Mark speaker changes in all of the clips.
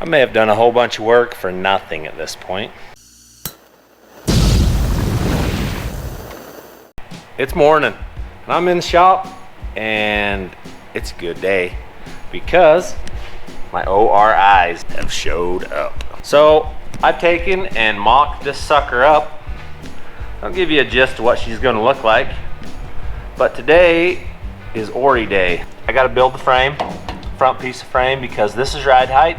Speaker 1: I may have done a whole bunch of work for nothing at this point. It's morning and I'm in the shop and it's a good day because my ORIs have showed up. So I've taken and mocked this sucker up. I'll give you a gist of what she's gonna look like. But today is Ori day. I gotta build the frame, front piece of frame, because this is ride height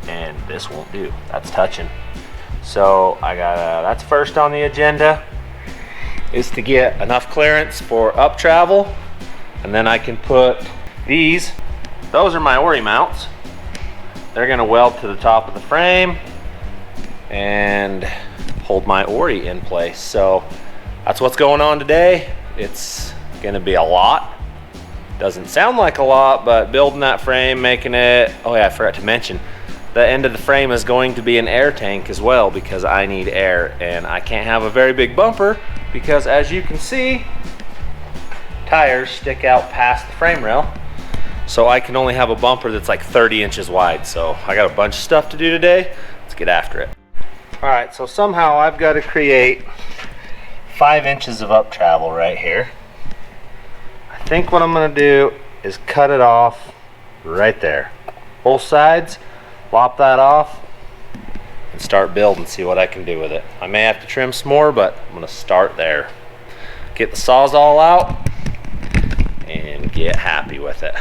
Speaker 1: and this won't do. That's touching. So that's first on the agenda, is to get enough clearance for up travel, and then I can put those are my Ori mounts. They're gonna weld to the top of the frame and hold my Ori in place. So that's what's going on today. It's gonna be a lot. Doesn't sound like a lot, but building that frame, making it, oh yeah, I forgot to mention, the end of the frame is going to be an air tank as well, because I need air and I can't have a very big bumper because, as you can see, tires stick out past the frame rail. So I can only have a bumper that's like 30 inches wide. So I got a bunch of stuff to do today. Let's get after it. All right, so somehow I've got to create 5 inches of up travel right here. I think what I'm gonna do is cut it off right there. Both sides. Lop that off and start building, see what I can do with it. I may have to trim some more, but I'm gonna start there. Get the Sawzall out and get happy with it.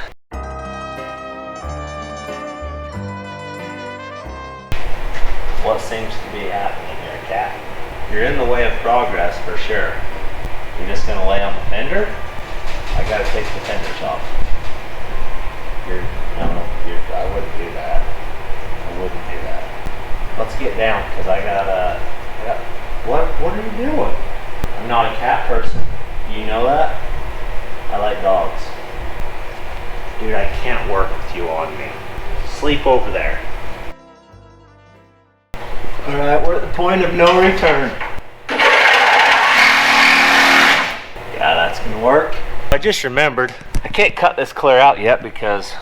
Speaker 1: What seems to be happening here, Cat? You're in the way of progress for sure. You're just gonna lay on the fender? I gotta take the fenders off. I wouldn't do that. Wouldn't do that. Let's get down, because what are you doing? I'm not a cat person. You know that? I like dogs. Dude, I can't work with you on me. Sleep over there. Alright, we're at the point of no return. Yeah, that's gonna work. I just remembered, I can't cut this clear out yet because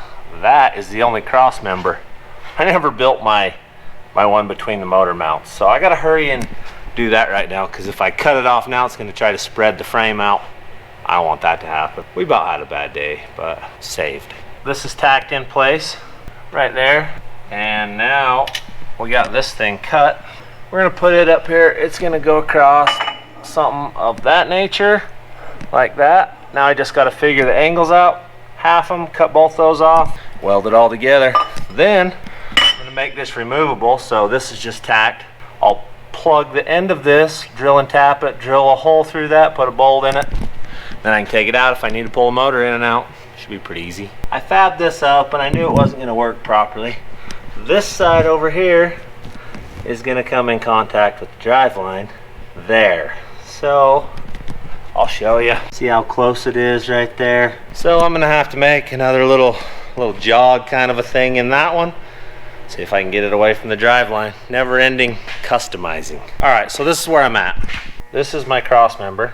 Speaker 1: that is the only cross member. I never built my one between the motor mounts, so I gotta hurry and do that right now, because if I cut it off now, it's gonna try to spread the frame out. I don't want that to happen. We about had a bad day, but saved. This is tacked in place right there, and now we got this thing cut. We're gonna put it up here. It's gonna go across something of that nature, like that. Now I just gotta figure the angles out, half them, cut both those off, weld it all together. Then to make this removable, so this is just tacked. I'll plug the end of this, drill and tap it, drill a hole through that, put a bolt in it. Then I can take it out if I need to pull a motor in and out. Should be pretty easy. I fabbed this up and I knew it wasn't going to work properly. This side over here is going to come in contact with the drive line there. So I'll show you. See how close it is right there? So I'm going to have to make another little jog kind of a thing in that one. See if I can get it away from the drive line. Never ending customizing. All right, so this is where I'm at. This is my cross member.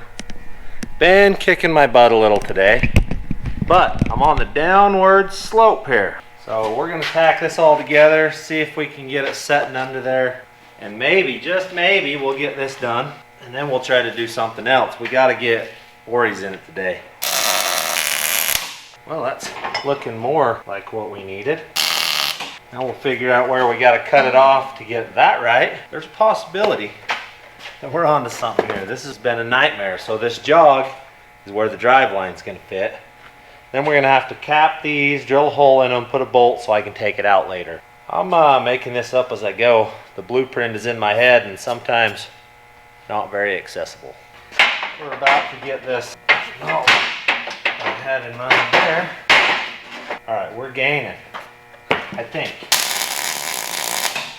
Speaker 1: Been kicking my butt a little today, but I'm on the downward slope here. So we're gonna tack this all together, see if we can get it setting under there, and maybe, just maybe, we'll get this done, and then we'll try to do something else. We gotta get Oris in it today. Well, that's looking more like what we needed. Now we'll figure out where we got to cut it off to get that right. There's a possibility that we're onto something here. This has been a nightmare. So this jog is where the drive line's going to fit. Then we're going to have to cap these, drill a hole in them, put a bolt so I can take it out later. I'm making this up as I go. The blueprint is in my head and sometimes not very accessible. We're about to get this I had in mind there. All right, we're gaining. I think.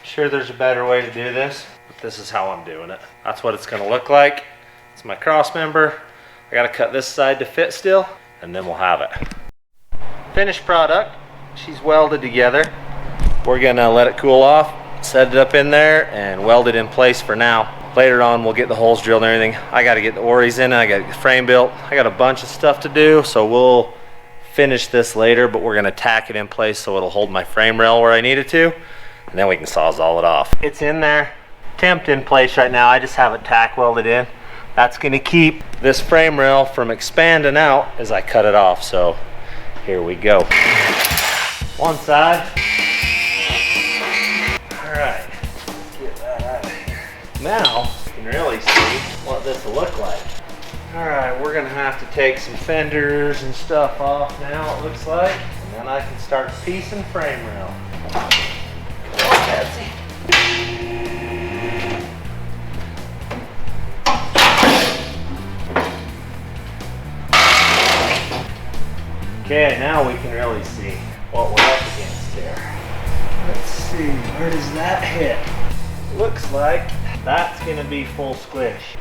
Speaker 1: Sure there's a better way to do this, but this is how I'm doing it. That's what it's gonna look like. It's my cross member. I gotta cut this side to fit still, and then we'll have it. Finished product, she's welded together. We're gonna let it cool off, set it up in there, and weld it in place for now. Later on, we'll get the holes drilled and everything. I gotta get the Oris in, I gotta get the frame built. I got a bunch of stuff to do, so we'll finish this later, but we're gonna tack it in place so it'll hold my frame rail where I need it to. and then we can sawzall it off. It's in there, temped in place right now. I just have it tack welded in. That's gonna keep this frame rail from expanding out as I cut it off. So here we go. One side. All right, let's get that out of here. Now you can really see what this will look like. All right, we're gonna have to take some fenders and stuff off now, it looks like. And then I can start piecing frame rail. Come on, Betsy. Okay, now we can really see what we're up against here. Let's see, where does that hit? Looks like that's gonna be full squish.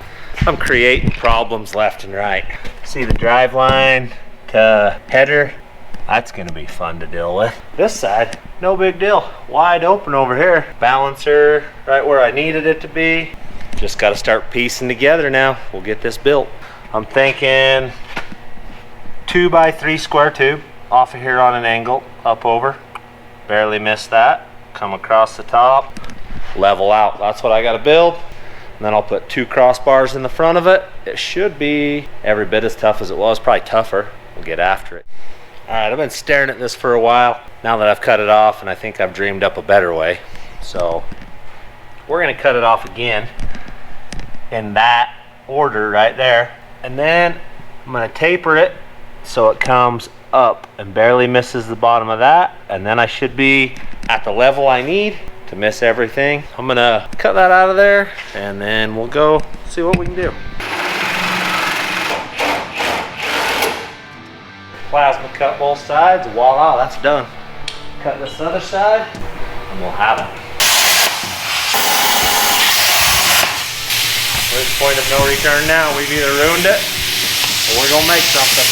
Speaker 1: I'm creating problems left and right. See the drive line to header? That's gonna be fun to deal with. This side, no big deal. Wide open over here. Balancer right where I needed it to be. Just gotta start piecing together now. We'll get this built. I'm thinking 2x3 square tube off of here on an angle, up over. Barely missed that. Come across the top, level out. That's what I gotta build. And then I'll put 2 crossbars in the front of it. It should be every bit as tough as it was, probably tougher. We'll get after it. All right, I've been staring at this for a while. Now that I've cut it off, and I think I've dreamed up a better way. So we're gonna cut it off again in that order right there. And then I'm gonna taper it so it comes up and barely misses the bottom of that. And then I should be at the level I need to miss everything. I'm gonna cut that out of there and then we'll go see what we can do. Plasma cut both sides, voila, that's done. Cut this other side and we'll have it. There's point of no return now. We've either ruined it or we're gonna make something.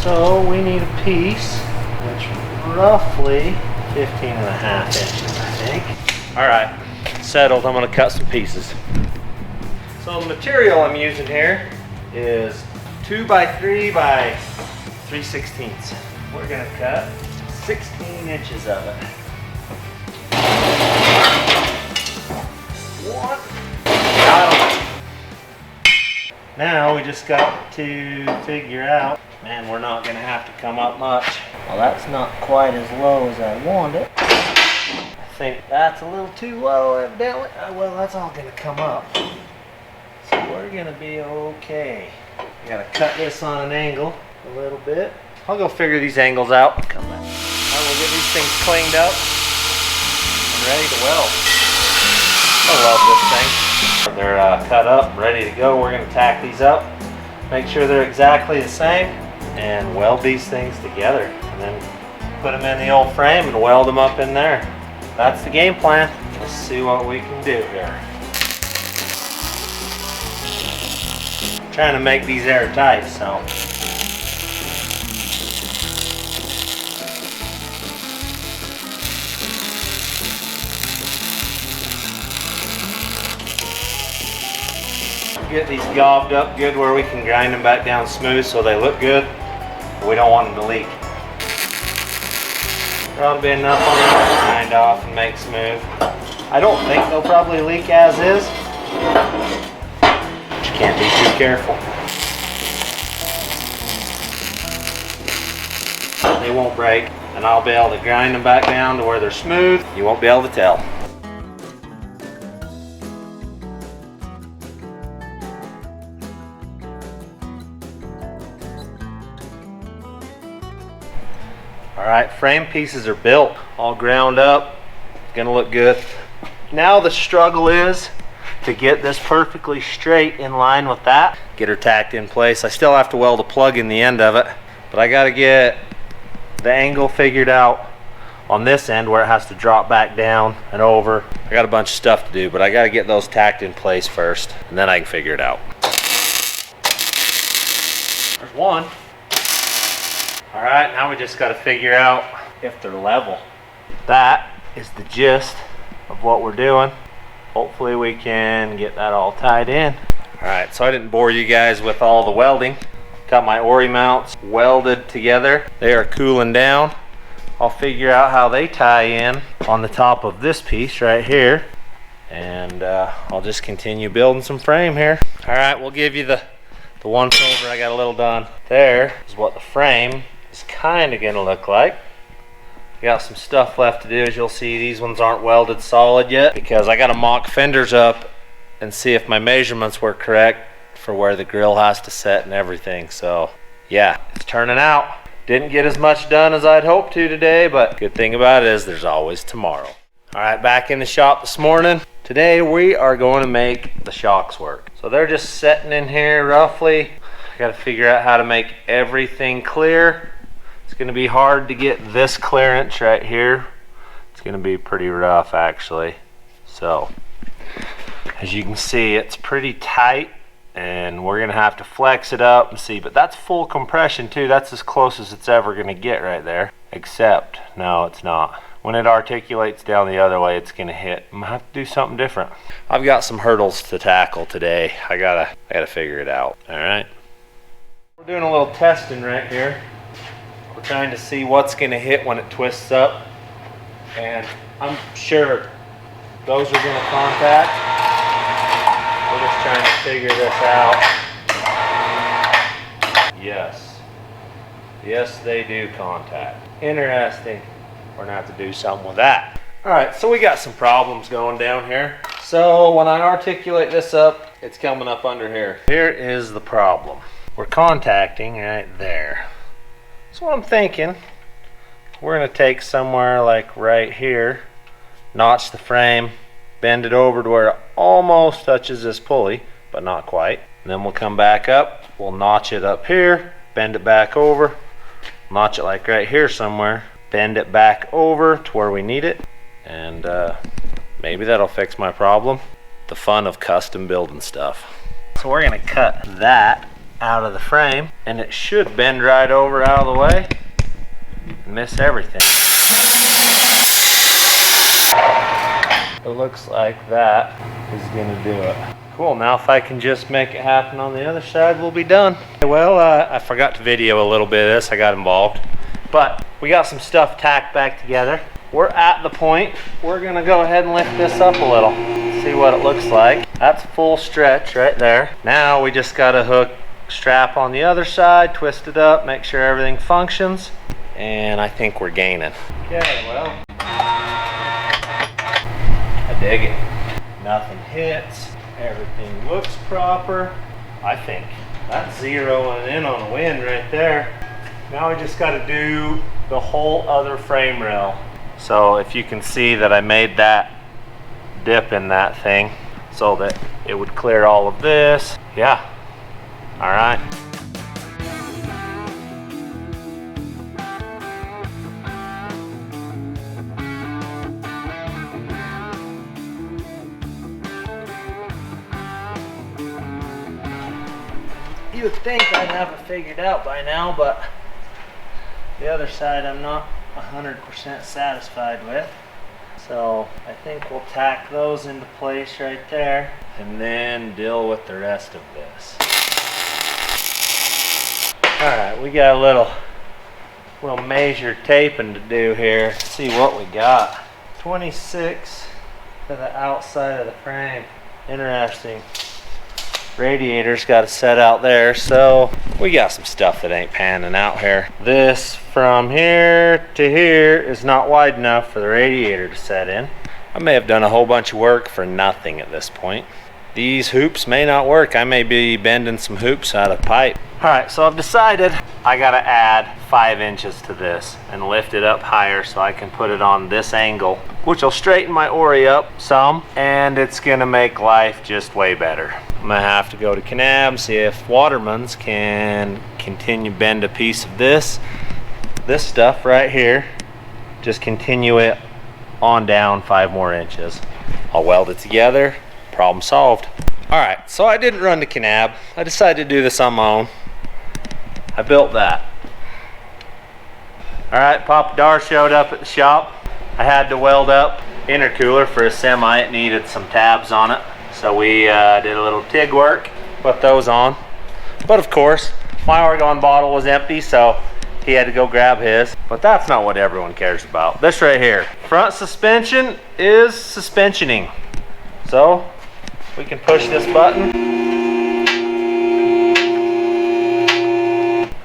Speaker 1: So we need a piece that's roughly 15.5 inches, I think. All right, settled. I'm gonna cut some pieces. So the material I'm using here is 2x3 by 3/16. We're gonna cut 16 inches of it. One. Got 'em. Now we just got to figure out, man, we're not gonna have to come up much. Well, that's not quite as low as I want it. I think that's a little too low, evidently. Well, that's all gonna come up. So we're gonna be okay. I gotta cut this on an angle a little bit. I'll go figure these angles out and come back. I will get these things cleaned up and ready to weld. I love this thing. They're cut up, ready to go. We're gonna tack these up, make sure they're exactly the same, and weld these things together. And then put them in the old frame and weld them up in there. That's the game plan. Let's see what we can do here. I'm trying to make these airtight, so. Get these gobbed up good where we can grind them back down smooth so they look good. We don't want them to leak. There'll be enough on them to grind off and make smooth. I don't think they'll probably leak as is. But you can't be too careful. They won't break, and I'll be able to grind them back down to where they're smooth. You won't be able to tell. All right, frame pieces are built, all ground up, gonna look good. Now the struggle is to get this perfectly straight in line with that. Get her tacked in place. I still have to weld a plug in the end of it, but I gotta get the angle figured out on this end where it has to drop back down and over. I got a bunch of stuff to do, but I gotta get those tacked in place first, and then I can figure it out. There's one. All right, now we just got to figure out if they're level. That is the gist of what we're doing. Hopefully we can get that all tied in. All right, so I didn't bore you guys with all the welding. Got my Ori mounts welded together. They are cooling down. I'll figure out how they tie in on the top of this piece right here, and I'll just continue building some frame here. All right, we'll give you the once over. I got a little done. There is what the frame is kind of gonna look like. Got some stuff left to do. As you'll see, these ones aren't welded solid yet because I gotta mock fenders up and see if my measurements were correct for where the grill has to set and everything. So yeah, it's turning out. Didn't get as much done as I'd hoped to today, but good thing about it is there's always tomorrow. All right, back in the shop this morning. Today we are going to make the shocks work. So they're just setting in here roughly. I gotta figure out how to make everything clear. It's gonna be hard to get this clearance right here. It's gonna be pretty rough actually. So as you can see, it's pretty tight and we're gonna have to flex it up and see, but that's full compression too. That's as close as it's ever gonna get right there, except no, it's not. When it articulates down the other way, it's gonna hit. I'm gonna have to do something different. I've got some hurdles to tackle today. I gotta figure it out. All right, we're doing a little testing right here. We're trying to see what's gonna hit when it twists up, and I'm sure those are gonna contact. We're just trying to figure this out. Yes, they do contact. Interesting. We're gonna have to do something with that. All right, so we got some problems going down here. So when I articulate this up, it's coming up under here. Here is the problem. We're contacting right there. So what I'm thinking, we're gonna take somewhere like right here, notch the frame, bend it over to where it almost touches this pulley, but not quite. And then we'll come back up, we'll notch it up here, bend it back over, notch it like right here somewhere, bend it back over to where we need it, and maybe that'll fix my problem. The fun of custom building stuff. So we're gonna cut that out of the frame, and it should bend right over out of the way and miss everything. It looks like that is gonna do it. Cool, now if I can just make it happen on the other side, we'll be done. Well, I forgot to video a little bit of this, I got involved. But we got some stuff tacked back together. We're at the point, we're gonna go ahead and lift this up a little, see what it looks like. That's full stretch right there. Now we just got a hook strap on the other side, twist it up, make sure everything functions, and I think we're gaining. Okay, well, I dig it. Nothing hits, everything looks proper. I think that's zeroing in on a win right there. Now we just got to do the whole other frame rail. So if you can see that I made that dip in that thing so that it would clear all of this. Yeah, all right. You would think I'd have it figured out by now, but the other side I'm not 100% satisfied with. So I think we'll tack those into place right there and then deal with the rest of this. Alright, we got a little measure taping to do here. See what we got. 26 to the outside of the frame. Interesting. Radiator's got to set out there, so we got some stuff that ain't panning out here. This from here to here is not wide enough for the radiator to set in. I may have done a whole bunch of work for nothing at this point. These hoops may not work. I may be bending some hoops out of pipe. Alright, so I've decided I gotta add 5 inches to this and lift it up higher so I can put it on this angle, which will straighten my Ori up some, and it's gonna make life just way better. I'm gonna have to go to Canab, see if Waterman's can continue bend a piece of this stuff right here, just continue it on down 5 more inches. I'll weld it together, problem solved. Alright, so I didn't run to Canab. I decided to do this on my own. I built that. Alright, Papa Dar showed up at the shop. I had to weld up intercooler for a semi. It needed some tabs on it. So we did a little TIG work, put those on. But of course, my Oregon bottle was empty, so he had to go grab his. But that's not what everyone cares about. This right here, front suspension is suspensioning. So we can push this button.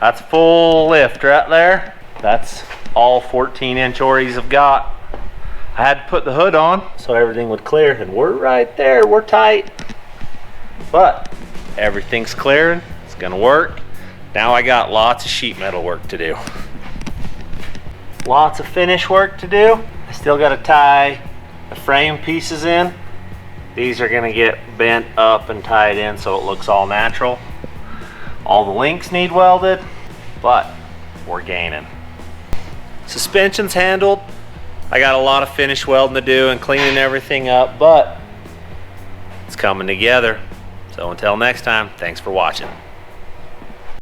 Speaker 1: That's full lift right there. That's all 14-inch Ories have got. I had to put the hood on so everything would clear, and we're right there, we're tight. But everything's clearing, it's gonna work. Now I got lots of sheet metal work to do. Lots of finish work to do. I still gotta tie the frame pieces in. These are gonna get bent up and tied in so it looks all natural. All the links need welded, but we're gaining. Suspension's handled. I got a lot of finish welding to do and cleaning everything up, but it's coming together. So until next time, thanks for watching.